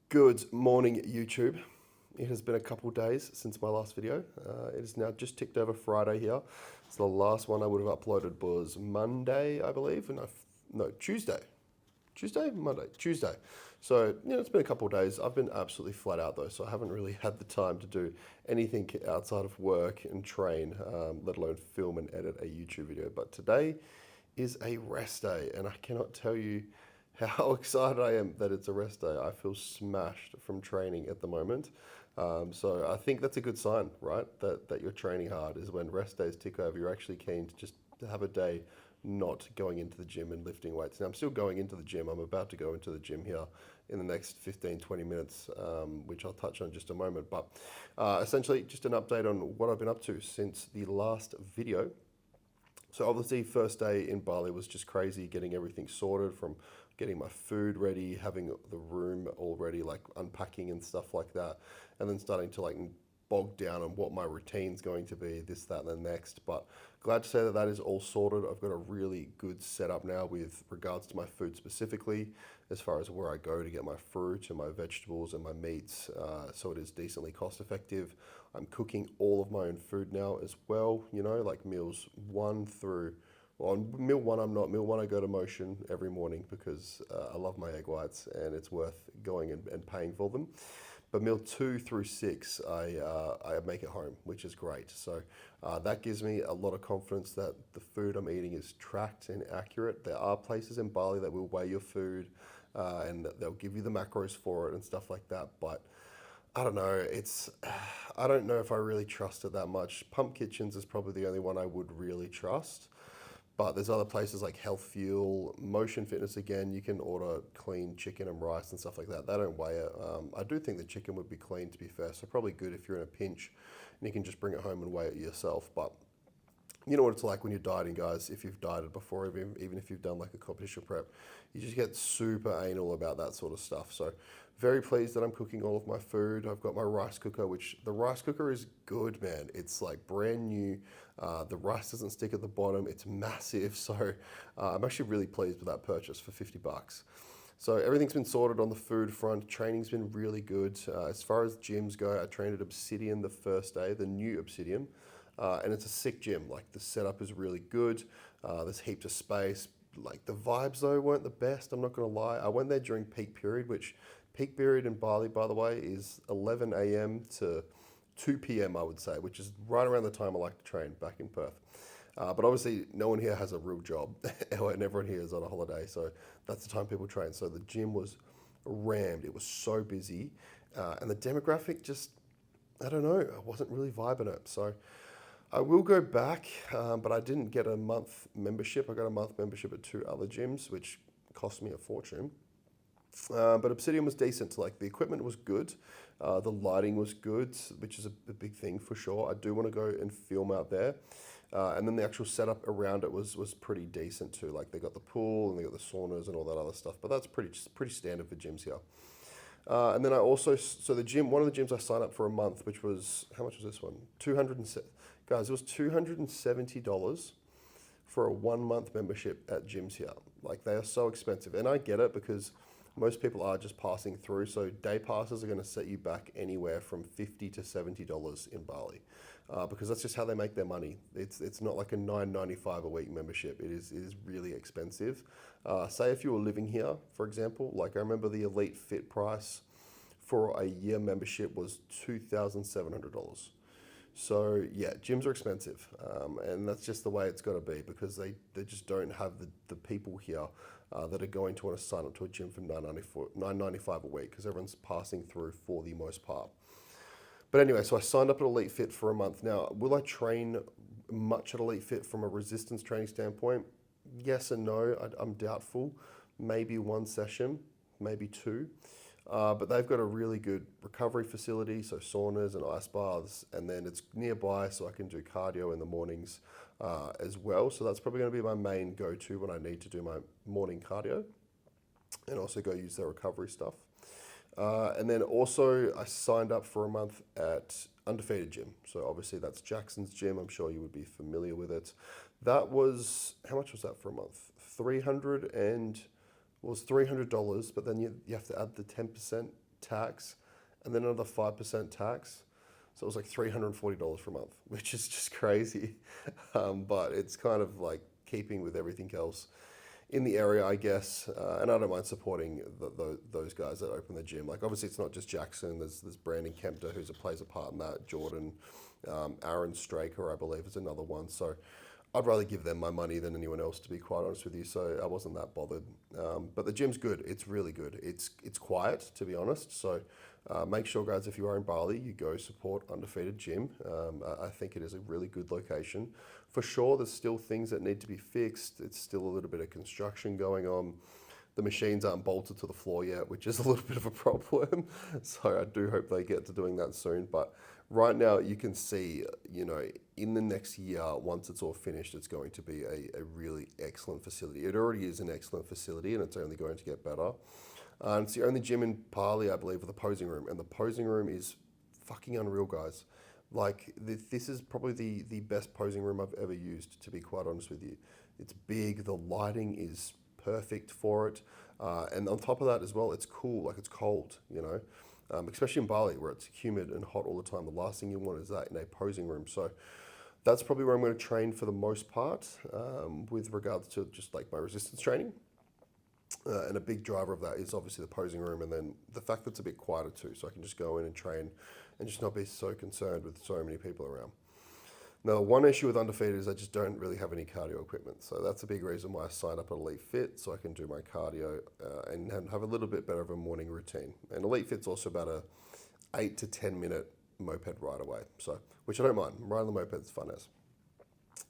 Good morning, YouTube. It has been a couple days since my last video. It is now just ticked over Friday here. So the last one I would have uploaded was Monday, I believe. No, Tuesday. Tuesday? Monday. Tuesday. So, it's been a couple of days. I've been absolutely flat out though, so I haven't really had the time to do anything outside of work and train, let alone film and edit a YouTube video. But today is a rest day, and I cannot tell you how excited I am that it's a rest day. I feel smashed from training at the moment. So I think that's a good sign, right? That you're training hard is when rest days tick over. You're actually keen to just to have a day not going into the gym and lifting weights. Now I'm still going into the gym. I'm about to go into the gym here in the next 15, 20 minutes, which I'll touch on in just a moment. But essentially just an update on what I've been up to since the last video. So obviously first day in Bali was just crazy, getting everything sorted, from getting my food ready, having the room all ready, like unpacking and stuff like that, and then starting to like bog down on what my routine's going to be, this, that, and the next. But glad to say that that is all sorted. I've got a really good setup now with regards to my food specifically, as far as where I go to get my fruit and my vegetables and my meats, so it is decently cost effective. I'm cooking all of my own food now as well, like meals one through, well, on meal one I'm not. Meal one I go to Motion every morning because I love my egg whites and it's worth going and paying for them. But meal 2 through 6, I make at home, which is great. So that gives me a lot of confidence that the food I'm eating is tracked and accurate. There are places in Bali that will weigh your food and they'll give you the macros for it and stuff like that. But I don't know. I don't know if I really trust it that much. Pump Kitchens is probably the only one I would really trust. But there's other places like Health Fuel, Motion Fitness. Again, you can order clean chicken and rice and stuff like that. They don't weigh it. I do think the chicken would be clean, to be fair. So probably good if you're in a pinch and you can just bring it home and weigh it yourself. But you know what it's like when you're dieting, guys. If you've dieted before, even if you've done like a competition prep, you just get super anal about that sort of stuff. So very pleased that I'm cooking all of my food. I've got my rice cooker, which the rice cooker is good, man. It's like brand new. The rice doesn't stick at the bottom. It's massive. So I'm actually really pleased with that purchase for 50 bucks. So everything's been sorted on the food front. Training's been really good. As far as gyms go, I trained at Obsidian the first day, the new Obsidian. And it's a sick gym. Like the setup is really good. There's heaps of space. Like the vibes though weren't the best. I'm not gonna lie. I went there during peak period, which peak period in Bali, by the way, is 11 a.m. to 2 p.m. I would say, which is right around the time I like to train back in Perth. But obviously, no one here has a real job, and everyone here is on a holiday, so that's the time people train. So the gym was rammed. It was so busy, and the demographic just, I don't know, I wasn't really vibing it. So I will go back, but I didn't get a month membership. I got a month membership at 2 other gyms, which cost me a fortune. But Obsidian was decent. Like the equipment was good, the lighting was good, which is a big thing for sure. I do want to go and film out there, and then the actual setup around it was pretty decent too. Like they got the pool and they got the saunas and all that other stuff. But that's pretty standard for gyms here. And then I also, so the gym, one of the gyms I signed up for a month, which was, how much was this one? Guys, it was $270 for a 1 month membership at gyms here. Like they are so expensive. And I get it because most people are just passing through. So day passes are going to set you back anywhere from $50 to $70 in Bali, because that's just how they make their money. It's not like a $9.95 a week membership. It is really expensive. Say if you were living here, for example, like I remember the Elite Fit price for a year membership was $2,700. So yeah, gyms are expensive, and that's just the way it's got to be because they just don't have the people here that are going to want to sign up to a gym for $9.95 a week because everyone's passing through for the most part. But anyway, so I signed up at Elite Fit for a month. Now, will I train much at Elite Fit from a resistance training standpoint? Yes and no. I'm doubtful. Maybe one session, maybe two. But they've got a really good recovery facility, so saunas and ice baths, and then it's nearby, so I can do cardio in the mornings as well. So that's probably going to be my main go-to when I need to do my morning cardio, and also go use their recovery stuff. And then also I signed up for a month at Undefeated Gym. So obviously that's Jackson's gym. I'm sure you would be familiar with it. That was, how much was that for a month? $300, but then you have to add the 10% tax, and then another 5% tax. So it was like $340 for a month, which is just crazy. But it's kind of like keeping with everything else in the area, I guess. And I don't mind supporting those guys that open the gym. Like obviously it's not just Jackson. There's Brandon Kempter plays a part in that. Jordan, Aaron Straker, I believe, is another one. So I'd rather give them my money than anyone else, to be quite honest with you. So I wasn't that bothered. But the gym's good. It's really good. It's quiet, to be honest. So make sure, guys, if you are in Bali, you go support Undefeated Gym. I think it is a really good location. For sure, there's still things that need to be fixed. It's still a little bit of construction going on. The machines aren't bolted to the floor yet, which is a little bit of a problem. So I do hope they get to doing that soon. But right now, you can see, in the next year, once it's all finished, it's going to be a really excellent facility. It already is an excellent facility, and it's only going to get better. It's the only gym in Bali, I believe, with a posing room. And the posing room is fucking unreal, guys. Like, this is probably the best posing room I've ever used, to be quite honest with you. It's big, the lighting is perfect for it. And on top of that as well, it's cool, like it's cold, especially in Bali where it's humid and hot all the time. The last thing you want is that in a posing room. So that's probably where I'm going to train for the most part with regards to just like my resistance training. And a big driver of that is obviously the posing room, and then the fact that it's a bit quieter too, so I can just go in and train and just not be so concerned with so many people around. Now, the one issue with Undefeated is I just don't really have any cardio equipment, so that's a big reason why I signed up at Elite Fit, so I can do my cardio and have a little bit better of a morning routine. And Elite Fit's also about a 8 to 10 minute moped ride away, so which I don't mind. Riding the moped is fun as.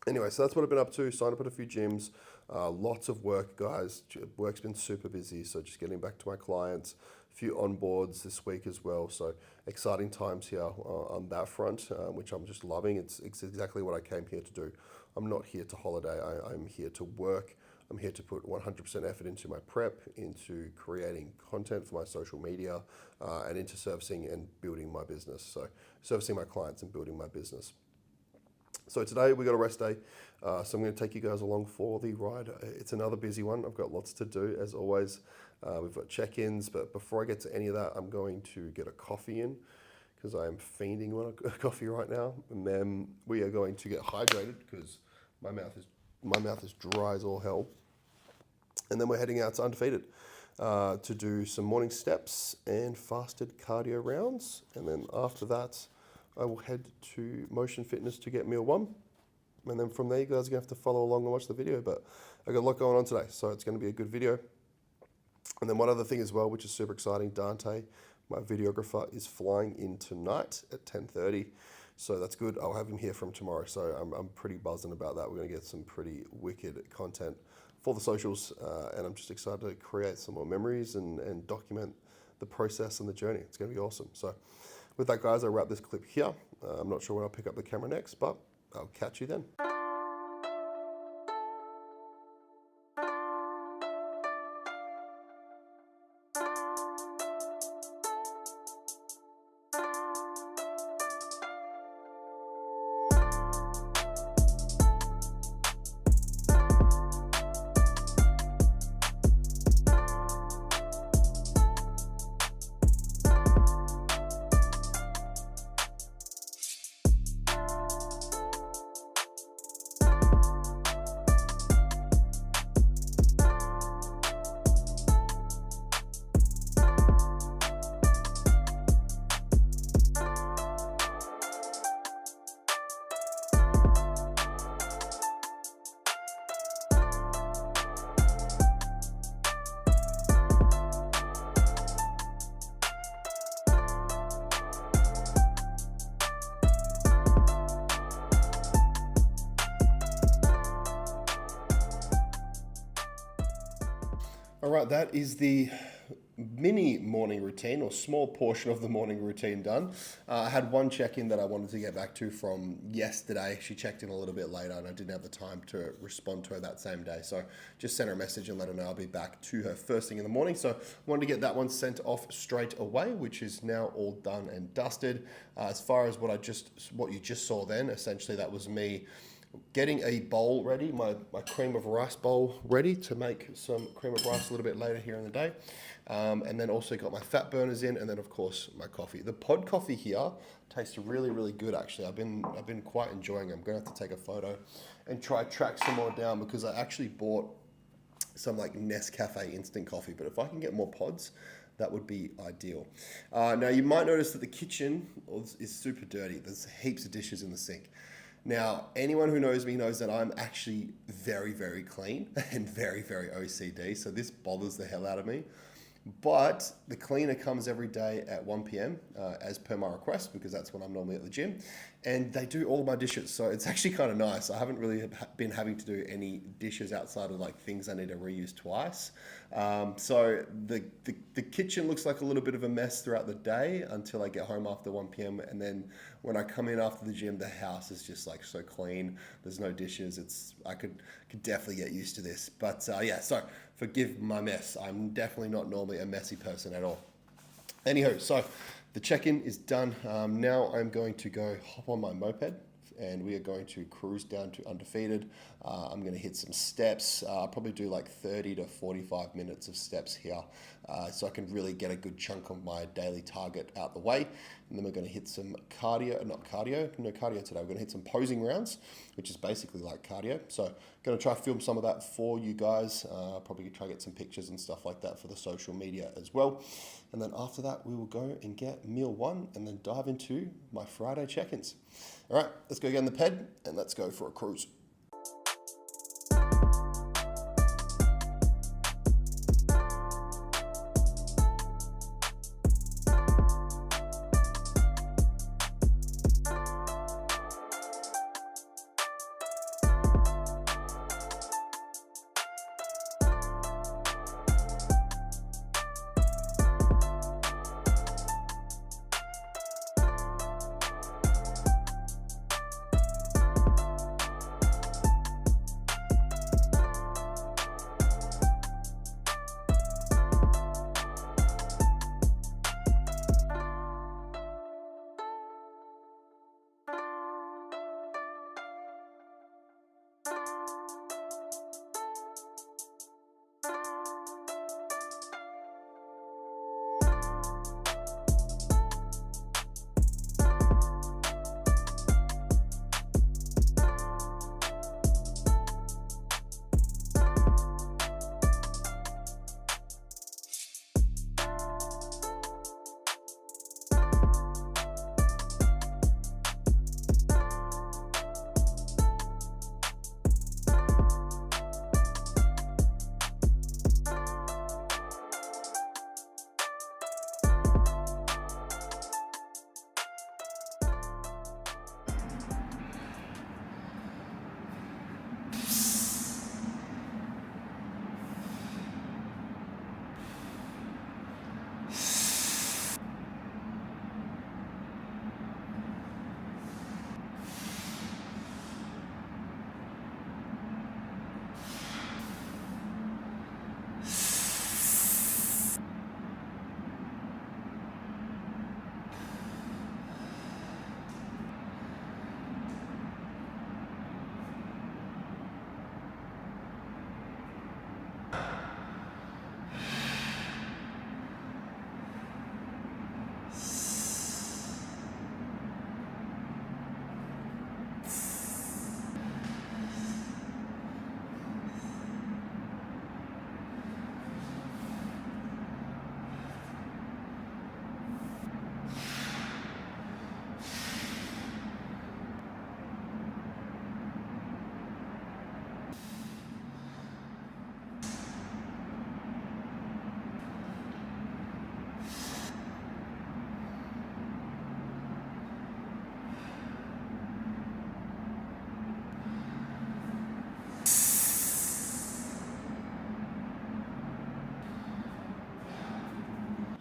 Anyway, so that's what I've been up to. Signed up at a few gyms. Lots of work, guys. Work's been super busy, so just getting back to my clients. A few onboards this week as well, so exciting times here on that front, which I'm just loving. It's exactly what I came here to do. I'm not here to holiday. I'm here to work. I'm here to put 100% effort into my prep, into creating content for my social media, and into servicing and building my business. So servicing my clients and building my business. So today we got a rest day, so I'm going to take you guys along for the ride. It's another busy one. I've got lots to do as always. We've got check-ins, but before I get to any of that, I'm going to get a coffee in because I am fiending on a coffee right now, and then we are going to get hydrated because my mouth is dry as all hell. And then we're heading out to Undefeated to do some morning steps and fasted cardio rounds, and then after that, I will head to Motion Fitness to get meal 1. And then from there, you guys are going to have to follow along and watch the video. But I've got a lot going on today, so it's going to be a good video. And then one other thing as well, which is super exciting, Dante, my videographer, is flying in tonight at 10:30. So that's good. I'll have him here from tomorrow. So I'm pretty buzzing about that. We're going to get some pretty wicked content for the socials. And I'm just excited to create some more memories and document the process and the journey. It's going to be awesome. So with that, guys, I'll wrap this clip here. I'm not sure when I'll pick up the camera next, but I'll catch you then. All right, that is the mini morning routine or small portion of the morning routine done. I had one check-in that I wanted to get back to from yesterday. She checked in a little bit later and I didn't have the time to respond to her that same day. So just sent her a message and let her know I'll be back to her first thing in the morning. So I wanted to get that one sent off straight away, which is now all done and dusted. As far as what you just saw then, essentially that was me getting a bowl ready, my cream of rice bowl ready to make some cream of rice a little bit later here in the day. And then also got my fat burners in, and then of course my coffee. The pod coffee here tastes really, really good actually. I've been quite enjoying it. I'm gonna have to take a photo and try track some more down, because I actually bought some like Nescafe instant coffee, but if I can get more pods, that would be ideal. Now you might notice that the kitchen is super dirty. There's heaps of dishes in the sink. Now, anyone who knows me knows that I'm actually very, very clean and very, very OCD, so this bothers the hell out of me. But the cleaner comes every day at 1 p.m. As per my request, because that's when I'm normally at the gym, and they do all my dishes. So it's actually kind of nice. I haven't really been having to do any dishes outside of like things I need to reuse twice. So the kitchen looks like a little bit of a mess throughout the day until I get home after 1 p.m. And then when I come in after the gym, the house is just like so clean. There's no dishes. I could definitely get used to this. But yeah, so forgive my mess. I'm definitely not normally a messy person at all. Anywho, so the check-in is done. Now I'm going to go hop on my moped, and we are going to cruise down to Undefeated. I'm going to hit some steps. I'll probably do like 30 to 45 minutes of steps here, so I can really get a good chunk of my daily target out the way. And then we're going to hit some cardio today. We're going to hit some posing rounds, which is basically like cardio. So going to try to film some of that for you guys. Probably try to get some pictures and stuff like that for the social media as well. And then after that, we will go and get meal one and then dive into my Friday check-ins. All right, let's go get in the ped and let's go for a cruise.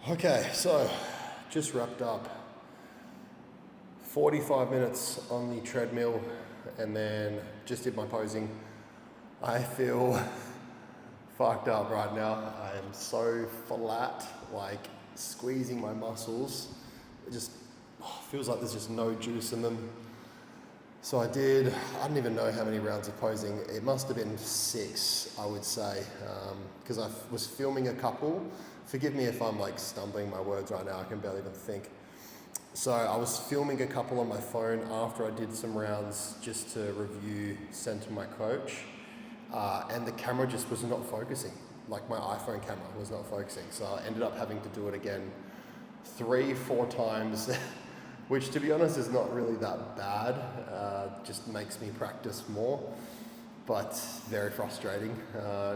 Okay, so just wrapped up 45 minutes on the treadmill and then just did my posing. I feel fucked up right now. I am so flat, like squeezing my muscles. It just feels like there's just no juice in them. So I didn't even know how many rounds of posing. It must have been 6, I would say, because I was filming a couple. Forgive me if I'm like stumbling my words right now, I can barely even think. So I was filming a couple on my phone after I did some rounds just to review, send to my coach, and the camera just was not focusing. Like my iPhone camera was not focusing. So I ended up having to do it again 3-4 times. Which, to be honest, is not really that bad. Just makes me practice more, but very frustrating.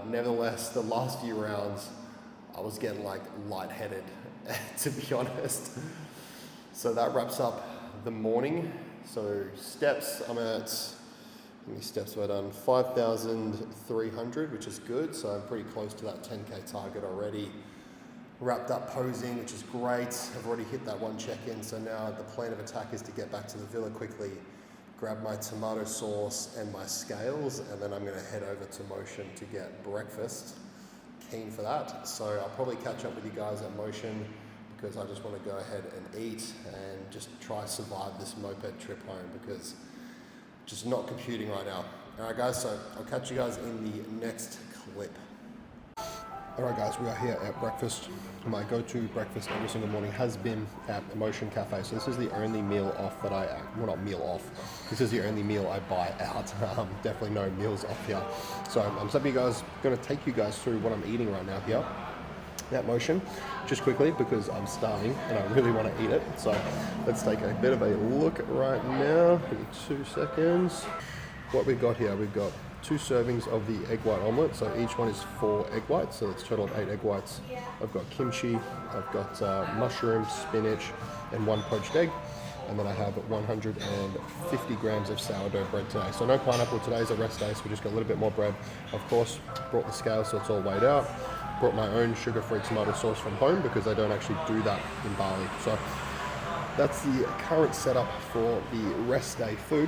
Nevertheless, the last few rounds, I was getting like lightheaded, to be honest. So that wraps up the morning. So steps, I'm at, how many steps have I done? 5,300, which is good. So I'm pretty close to that 10K target already. Wrapped up posing, which is great. I've already hit that one check-in, so now the plan of attack is to get back to the villa quickly, grab my tomato sauce and my scales, and then I'm going to head over to Motion to get breakfast. Keen for that. So I'll probably catch up with you guys at Motion because I just want to go ahead and eat and just try survive this moped trip home because just not computing right now. Alright guys, so I'll catch you guys in the next clip. Alright guys, we are here at breakfast. My go-to breakfast every single morning has been at Emotion Cafe. So this is the only meal off that well, not meal off, this is the only meal I buy out. Definitely no meals off here. So I'm going to take you guys through what I'm eating right now here at Motion, just quickly because I'm starving and I really want to eat it. So let's take a bit of a look right now. Give me 2 seconds. What we've got here, we've got 2 servings of the egg white omelette, so each one is 4 egg whites, so it's a total of 8 egg whites. I've got kimchi, I've got mushrooms, spinach, and 1 poached egg, and then I have 150 grams of sourdough bread today. So no pineapple, today's a rest day, so we just got a little bit more bread. Of course, brought the scale so it's all weighed out. Brought my own sugar-free tomato sauce from home because they don't actually do that in Bali. So that's the current setup for the rest day food.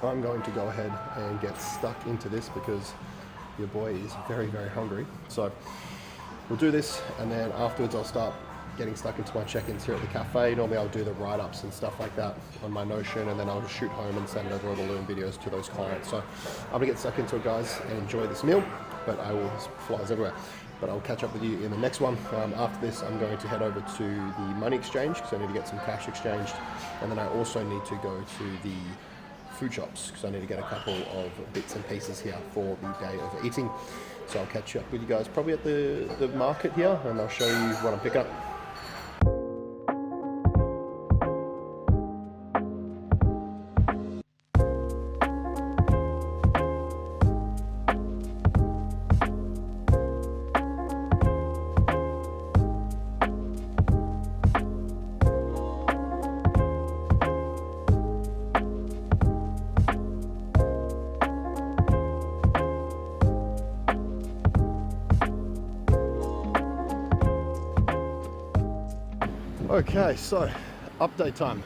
I'm going to go ahead and get stuck into this because your boy is very, very hungry. So we'll do this and then afterwards I'll start getting stuck into my check-ins here at the cafe. Normally I'll do the write-ups and stuff like that on my Notion and then I'll just shoot home and send over all the Loom videos to those clients. So I'm gonna get stuck into it guys and enjoy this meal, but I will flies everywhere. But I'll catch up with you in the next one. After this, I'm going to head over to the money exchange because I need to get some cash exchanged. And then I also need to go to the food shops because I need to get a couple of bits and pieces here for the day of eating. So I'll catch up with you guys probably at the market here and I'll show you what I'm picking up. Okay, so update time.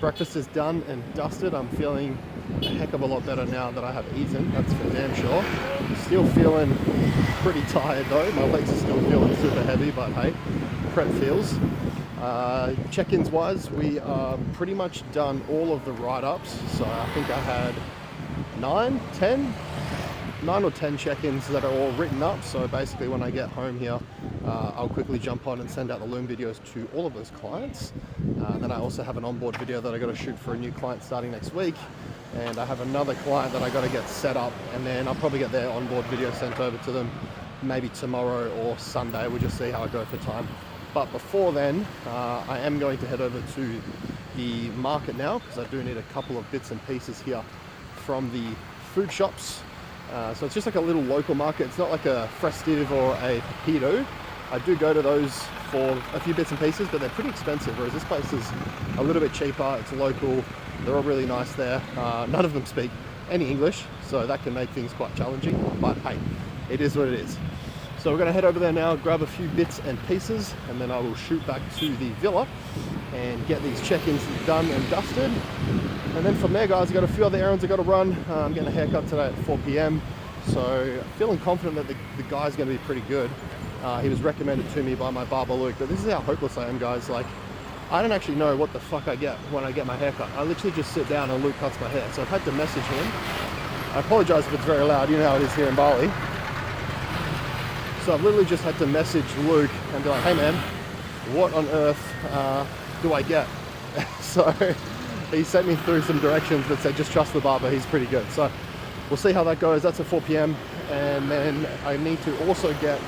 Breakfast is done and dusted. I'm feeling a heck of a lot better now that I have eaten, that's for damn sure. Still feeling pretty tired though. My legs are still feeling super heavy, but hey, prep feels. Check-ins wise, we are pretty much done all of the write-ups. So I think I had 9 or 10 check-ins that are all written up. So basically when I get home here, I'll quickly jump on and send out the Loom videos to all of those clients. Then I also have an onboard video that I got to shoot for a new client starting next week. And I have another client that I got to get set up, and then I'll probably get their onboard video sent over to them maybe tomorrow or Sunday. We'll just see how I go for time. But before then, I am going to head over to the market now because I do need a couple of bits and pieces here from the food shops. So it's just like a little local market. It's not like a Festive or a Pepito. I do go to those for a few bits and pieces, but they're pretty expensive, whereas this place is a little bit cheaper. It's local. They're all really nice there. None of them speak any English, so that can make things quite challenging, but hey, it is what it is. So we're going to head over there now, grab a few bits and pieces, and then I will shoot back to the villa and get these check-ins done and dusted. And then from there, guys, I've got a few other errands I've got to run. I'm getting a haircut today at 4 p.m. So feeling confident that the guy's going to be pretty good. He was recommended to me by my barber Luke, but this is how hopeless I am, guys. Like, I don't actually know what the fuck I get when I get my hair cut. I literally just sit down and Luke cuts my hair. So I've had to message him. I apologize if it's very loud. You know how it is here in Bali. So I've literally just had to message Luke and be like, hey man, what on earth do I get? So he sent me through some directions that said just trust the barber, he's pretty good. So we'll see how that goes. That's at 4 p.m. And then I need to also get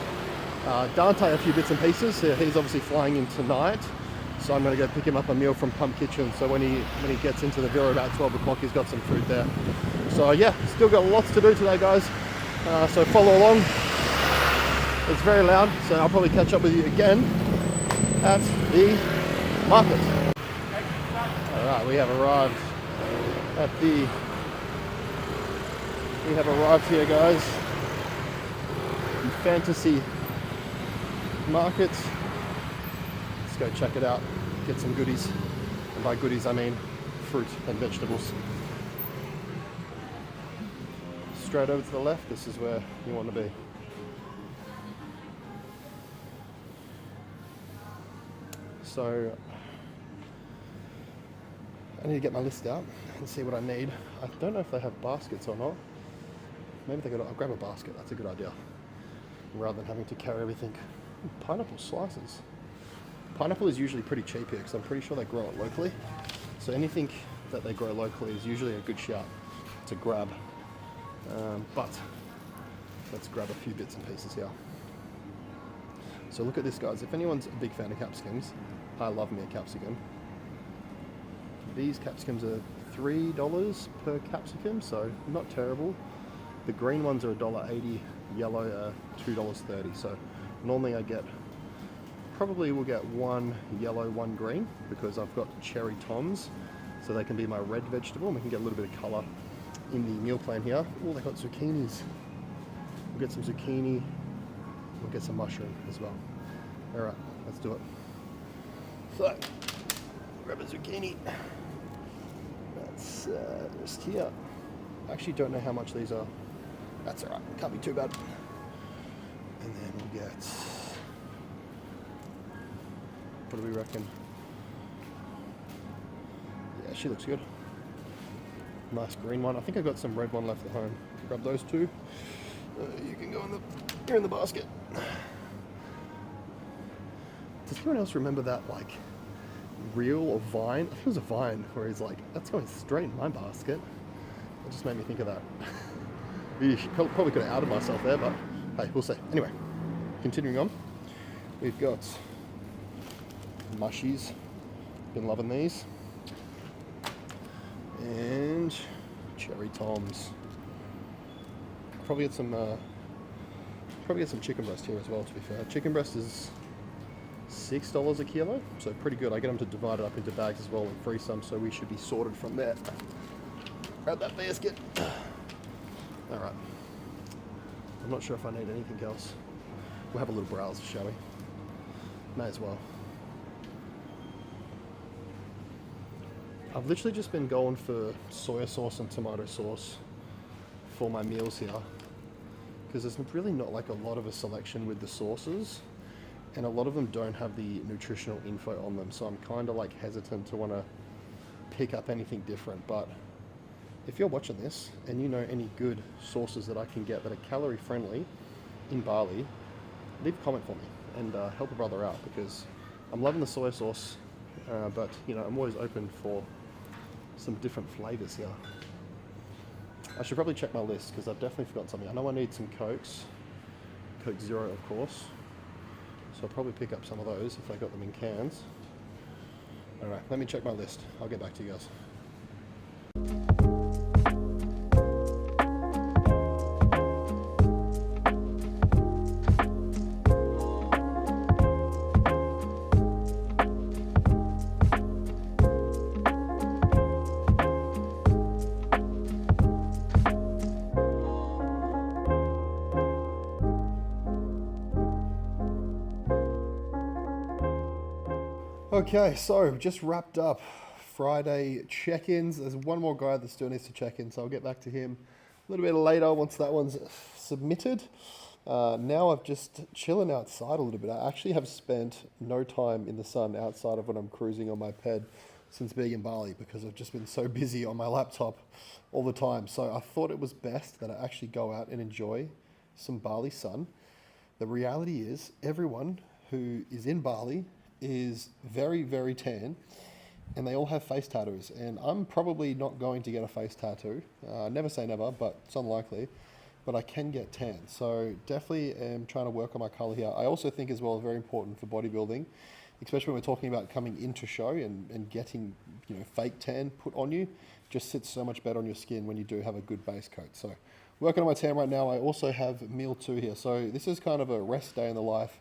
Dante a few bits and pieces. He's obviously flying in tonight. So I'm going to go pick him up a meal from Pump Kitchen. So when he gets into the villa about 12 o'clock, he's got some food there. So yeah, still got lots to do today, guys. So follow along. It's very loud, so I'll probably catch up with you again at the market. All right, we have arrived here, guys. The Fantasy Market. Let's go check it out, get some goodies. And by goodies, I mean fruit and vegetables. Straight over to the left, this is where you want to be. So I need to get my list out and see what I need. I don't know if they have baskets or not. Maybe I'll grab a basket, that's a good idea. Rather than having to carry everything. Pineapple slices. Pineapple is usually pretty cheap here because I'm pretty sure they grow it locally. So anything that they grow locally is usually a good shout to grab. But let's grab a few bits and pieces here. So look at this, guys. If anyone's a big fan of capsicums, I love me a capsicum. These capsicums are $3 per capsicum, so not terrible. The green ones are $1.80, yellow are $2.30. So normally probably will get one yellow, one green, because I've got cherry toms, so they can be my red vegetable, and we can get a little bit of colour in the meal plan here. Oh, they've got zucchinis. We'll get some zucchini, we'll get some mushroom as well. All right, let's do it. So, grab a zucchini. That's just here. I actually don't know how much these are. That's all right, can't be too bad. And then we'll get, what do we reckon? Yeah, she looks good. Nice green one. I think I've got some red one left at home. Grab those two. You can go you're in the basket. Does anyone else remember that like reel or vine? I think it was a vine where he's like, that's going straight in my basket. It just made me think of that. Probably could have outed myself there, but hey, we'll see. Anyway, continuing on. We've got mushies. Been loving these. And cherry toms. Probably get some chicken breast here as well, to be fair. Chicken breast is $6 a kilo, so pretty good. I get them to divide it up into bags as well and freeze some, so we should be sorted from there. Grab that basket. All right. I'm not sure if I need anything else. We'll have a little browse, shall we? May as well. I've literally just been going for soy sauce and tomato sauce for my meals here, because there's really not like a lot of a selection with the sauces, and a lot of them don't have the nutritional info on them, so I'm kind of like hesitant to want to pick up anything different. But if you're watching this and you know any good sauces that I can get that are calorie friendly in Bali, leave a comment for me and help a brother out, because I'm loving the soy sauce, but you know, I'm always open for some different flavors here. I should probably check my list because I've definitely forgotten something. I know I need some Cokes, Coke Zero of course, so I'll probably pick up some of those if I got them in cans. Alright, let me check my list. I'll get back to you guys. Okay, so just wrapped up Friday check-ins. There's one more guy that still needs to check in, so I'll get back to him a little bit later once that one's submitted. Now I'm just chilling outside a little bit. I actually have spent no time in the sun outside of when I'm cruising on my ped since being in Bali because I've just been so busy on my laptop all the time. So I thought it was best that I actually go out and enjoy some Bali sun. The reality is everyone who is in Bali is very, very tan and they all have face tattoos. And I'm probably not going to get a face tattoo. Never say never, but it's unlikely. But I can get tan. So definitely am trying to work on my color here. I also think as well, very important for bodybuilding, especially when we're talking about coming into show and getting, fake tan put on you, just sits so much better on your skin when you do have a good base coat. So working on my tan right now. I also have meal 2 here. So this is kind of a rest day in the life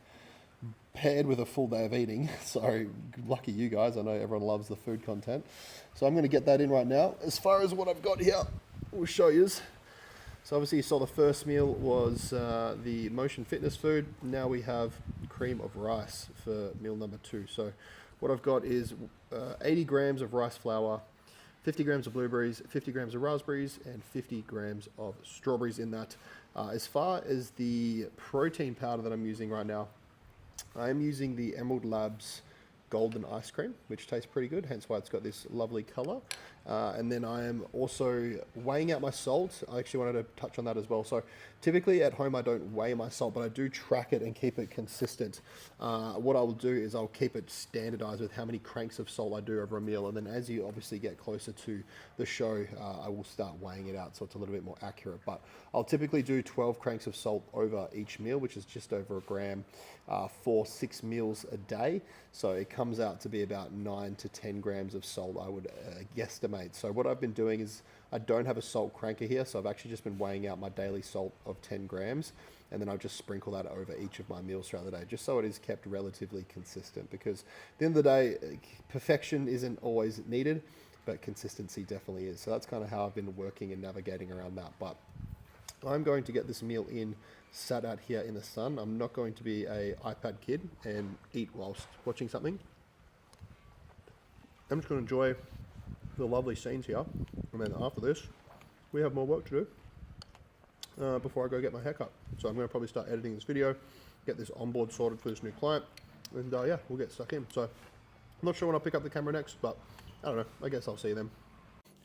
paired with a full day of eating. So lucky you guys. I know everyone loves the food content. So I'm going to get that in right now. As far as what I've got here, we'll show you. So obviously you saw the first meal was the motion fitness food. Now we have cream of rice for meal number 2. So what I've got is 80 grams of rice flour, 50 grams of blueberries, 50 grams of raspberries, and 50 grams of strawberries in that. As far as the protein powder that I'm using right now, I am using the Emerald Labs golden ice cream, which tastes pretty good, hence why it's got this lovely color. And then I am also weighing out my salt. I actually wanted to touch on that as well. So typically at home I don't weigh my salt, but I do track it and keep it consistent. What I will do is I'll keep it standardized with how many cranks of salt I do over a meal. And then as you obviously get closer to the show, I will start weighing it out so it's a little bit more accurate. But I'll typically do 12 cranks of salt over each meal, which is just over a gram for 6 meals a day. So it comes out to be about 9 to 10 grams of salt, I would guesstimate. So what I've been doing is I don't have a salt cranker here, so I've actually just been weighing out my daily salt of 10 grams, and then I'll just sprinkle that over each of my meals throughout the day, just so it is kept relatively consistent, because at the end of the day, perfection isn't always needed, but consistency definitely is. So that's kind of how I've been working and navigating around that. But I'm going to get this meal in, sat out here in the sun. I'm not going to be a iPad kid and eat whilst watching something. I'm just going to enjoy the lovely scenes here, and then after this we have more work to do before I go get my haircut. So I'm going to probably start editing this video, get this onboard sorted for this new client, and yeah, we'll get stuck in. So I'm not sure when I'll pick up the camera next, but I don't know, I guess I'll see them.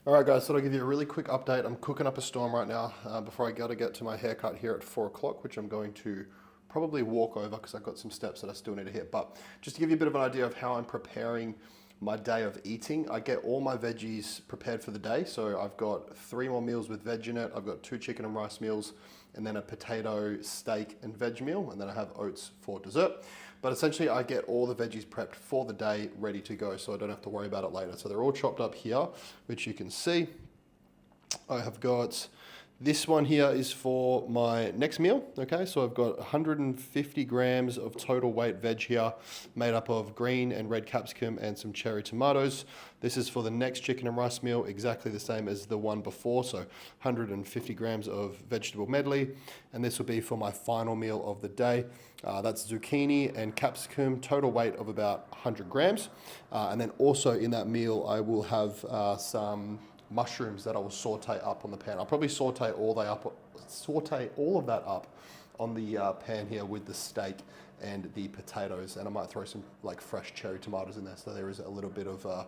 Alright guys, so I'll give you a really quick update. I'm cooking up a storm right now before I got to get to my haircut here at 4 o'clock, which I'm going to probably walk over because I've got some steps that I still need to hit. But just to give you a bit of an idea of how I'm preparing my day of eating, I get all my veggies prepared for the day. So I've got 3 more meals with veg in it. I've got 2 chicken and rice meals, and then a potato, steak, and veg meal, and then I have oats for dessert. But essentially I get all the veggies prepped for the day, ready to go, so I don't have to worry about it later. So they're all chopped up here, which you can see. I have got this one here is for my next meal. Okay, so I've got 150 grams of total weight veg here, made up of green and red capsicum and some cherry tomatoes. This is for the next chicken and rice meal, exactly the same as the one before, so 150 grams of vegetable medley. And this will be for my final meal of the day. That's zucchini and capsicum, total weight of about 100 grams. And then also in that meal, I will have some mushrooms that I will saute up on the pan. I'll probably saute all of that up on the pan here with the steak and the potatoes, and I might throw some like fresh cherry tomatoes in there, so there is a little bit of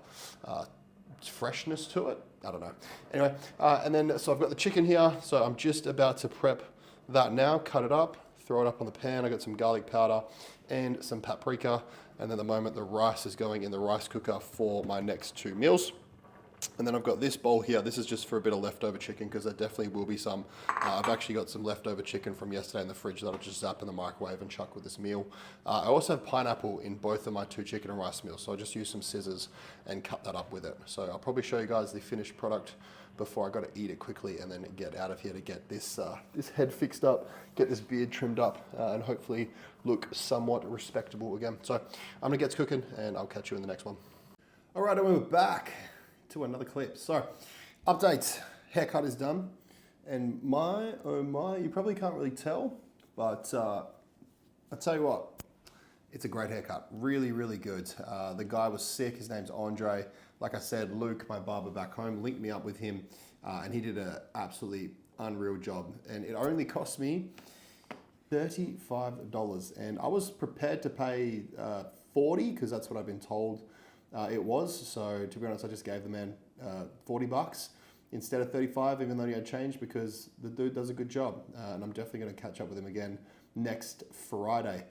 freshness to it. I don't know. Anyway, and then so I've got the chicken here, so I'm just about to prep that now, cut it up, throw it up on the pan. I got some garlic powder and some paprika, and at the moment the rice is going in the rice cooker for my next 2 meals. And then I've got this bowl here. This is just for a bit of leftover chicken, because there definitely will be some. I've actually got some leftover chicken from yesterday in the fridge that I'll just zap in the microwave and chuck with this meal. I also have pineapple in both of my 2 chicken and rice meals, so I'll just use some scissors and cut that up with it. So I'll probably show you guys the finished product before I got to eat it quickly and then get out of here to get this this head fixed up, get this beard trimmed up, and hopefully look somewhat respectable again. So I'm gonna get to cooking, and I'll catch you in the next one. All right, and we're back to another clip. So, update, haircut is done, and my, oh my, you probably can't really tell, but I'll tell you what, it's a great haircut, really, really good. The guy was sick, his name's Andre. Like I said, Luke, my barber back home, linked me up with him, and he did an absolutely unreal job, and it only cost me $35, and I was prepared to pay 40 because that's what I've been told it was. So to be honest, I just gave the man $40 instead of 35, even though he had changed, because the dude does a good job, and I'm definitely going to catch up with him again next Friday.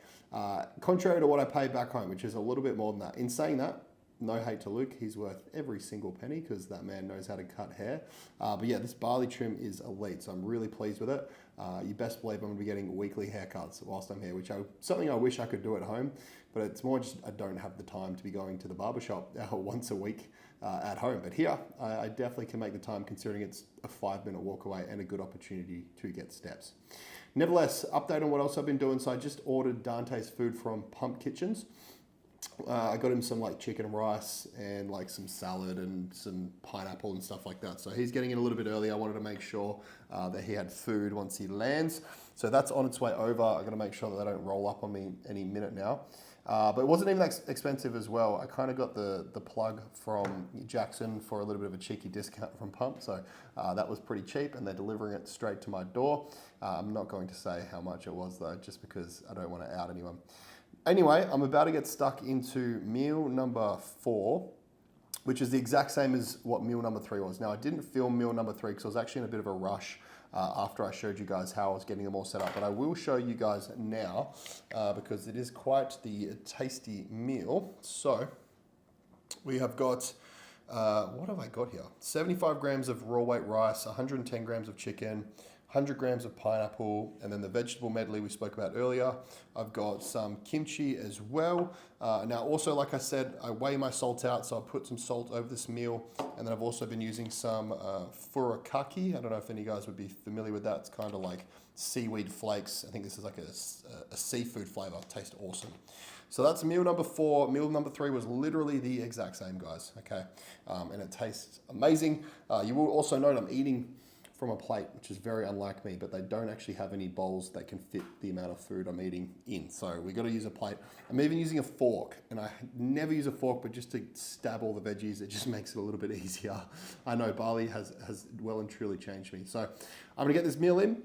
Contrary to what I paid back home, which is a little bit more than that. In saying that, no hate to Luke, he's worth every single penny because that man knows how to cut hair. But yeah, this Bali trim is elite, so I'm really pleased with it. You best believe I'm going to be getting weekly haircuts whilst I'm here, which something I wish I could do at home, but it's more just I don't have the time to be going to the barbershop once a week at home. But here, I definitely can make the time, considering it's a 5-minute walk away and a good opportunity to get steps. Nevertheless, update on what else I've been doing. So I just ordered Dante's food from Pump Kitchens. I got him some like chicken and rice and like some salad and some pineapple and stuff like that. So he's getting in a little bit early. I wanted to make sure that he had food once he lands. So that's on its way over. I got to make sure that they don't roll up on me any minute now. But it wasn't even that expensive as well. I kind of got the plug from Jackson for a little bit of a cheeky discount from Pump. So that was pretty cheap, and they're delivering it straight to my door. I'm not going to say how much it was though, just because I don't want to out anyone. Anyway, I'm about to get stuck into meal number 4, which is the exact same as what meal number 3 was. Now, I didn't film meal number 3 because I was actually in a bit of a rush after I showed you guys how I was getting them all set up. But I will show you guys now because it is quite the tasty meal. So we have got, what have I got here? 75 grams of raw weight rice, 110 grams of chicken, 100 grams of pineapple, and then the vegetable medley we spoke about earlier. I've got some kimchi as well. Now also, like I said, I weigh my salt out, so I put some salt over this meal. And then I've also been using some furikake. I don't know if any of you guys would be familiar with that. It's kind of like seaweed flakes. I think this is like a seafood flavor. It tastes awesome. So that's meal number 4. Meal number 3 was literally the exact same, guys, okay? And it tastes amazing. You will also note I'm eating from a plate, which is very unlike me, but they don't actually have any bowls that can fit the amount of food I'm eating in. So we got to use a plate. I'm even using a fork, and I never use a fork, but just to stab all the veggies, it just makes it a little bit easier. I know Bali has well and truly changed me. So I'm gonna get this meal in,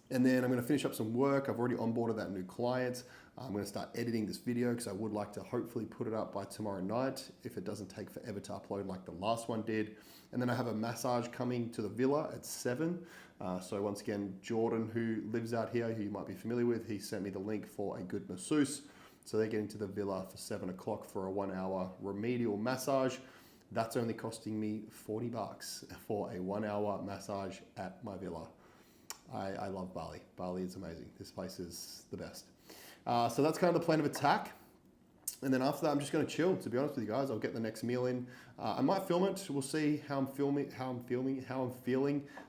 and then I'm gonna finish up some work. I've already onboarded that new client. I'm going to start editing this video because I would like to hopefully put it up by tomorrow night if it doesn't take forever to upload like the last one did. And then I have a massage coming to the villa at 7. So once again, Jordan, who lives out here, who you might be familiar with, he sent me the link for a good masseuse. So they're getting to the villa for 7 o'clock for a 1-hour remedial massage. That's only costing me $40 for a 1-hour massage at my villa. I love Bali. Bali is amazing. This place is the best. So that's kind of the plan of attack. And then after that, I'm just going to chill, to be honest with you guys. I'll get the next meal in. I might film it. We'll see how I'm feeling.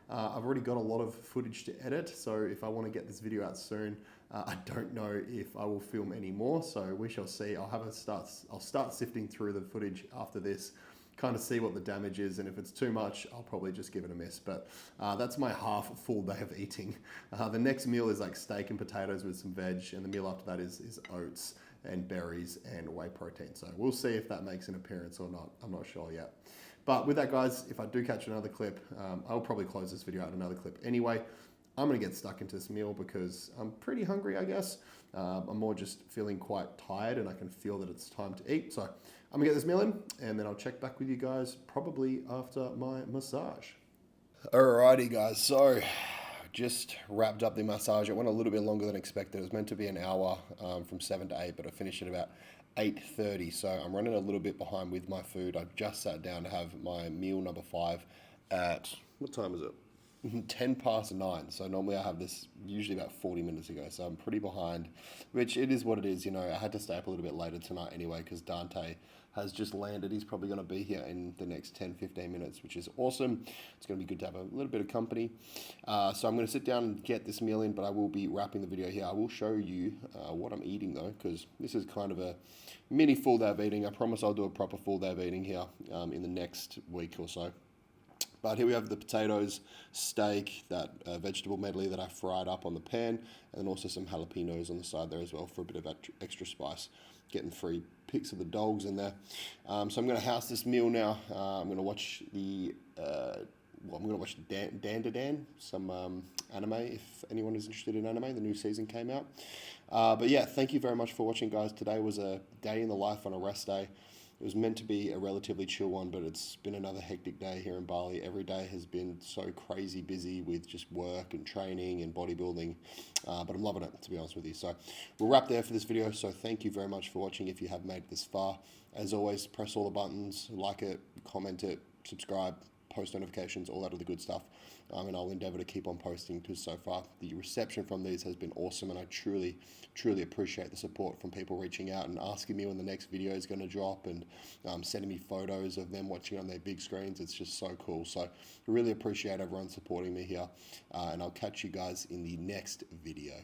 I've already got a lot of footage to edit. So if I want to get this video out soon, I don't know if I will film any more. So we shall see. I'll start sifting through the footage after this, kind of see what the damage is, and if it's too much, I'll probably just give it a miss. But that's my half full day of eating. The next meal is like steak and potatoes with some veg, and the meal after that is oats and berries and whey protein. So we'll see if that makes an appearance or not. I'm not sure yet. But with that, guys, if I do catch another clip, I'll probably close this video out in another clip anyway. I'm gonna get stuck into this meal because I'm pretty hungry, I guess. I'm more just feeling quite tired, and I can feel that it's time to eat. So I'm gonna get this meal in, and then I'll check back with you guys probably after my massage. Alrighty, guys, so just wrapped up the massage. It went a little bit longer than expected. It was meant to be an hour from 7 to 8, but I finished at about 8:30. So I'm running a little bit behind with my food. I just sat down to have my meal number 5 at, what time is it? 10 past 9. So normally I have this usually about 40 minutes ago. So I'm pretty behind, which it is what it is. You know, I had to stay up a little bit later tonight anyway because Dante has just landed. He's probably going to be here in the next 10-15 minutes, which is awesome. It's going to be good to have a little bit of company. So I'm going to sit down and get this meal in, but I will be wrapping the video here. I will show you what I'm eating though, because this is kind of a mini full day of eating. I promise I'll do a proper full day of eating here in the next week or so. But here we have the potatoes, steak, that vegetable medley that I fried up on the pan, and then also some jalapenos on the side there as well for a bit of extra spice. Getting free pics of the dogs in there. So I'm going to house this meal now. I'm going to watch the well, I'm going to watch Dan, some anime, if anyone is interested in anime. The new season came out. But yeah, thank you very much for watching, guys. Today was a day in the life on a rest day. It was meant to be a relatively chill one, but it's been another hectic day here in Bali. Every day has been so crazy busy with just work and training and bodybuilding, but I'm loving it, to be honest with you. So we'll wrap there for this video. So thank you very much for watching if you have made it this far. As always, press all the buttons, like it, comment it, subscribe, post notifications, all that other good stuff. And I'll endeavor to keep on posting, because so far the reception from these has been awesome, and I truly appreciate the support from people reaching out and asking me when the next video is going to drop, and sending me photos of them watching on their big screens. It's just so cool. So I really appreciate everyone supporting me here, and I'll catch you guys in the next video.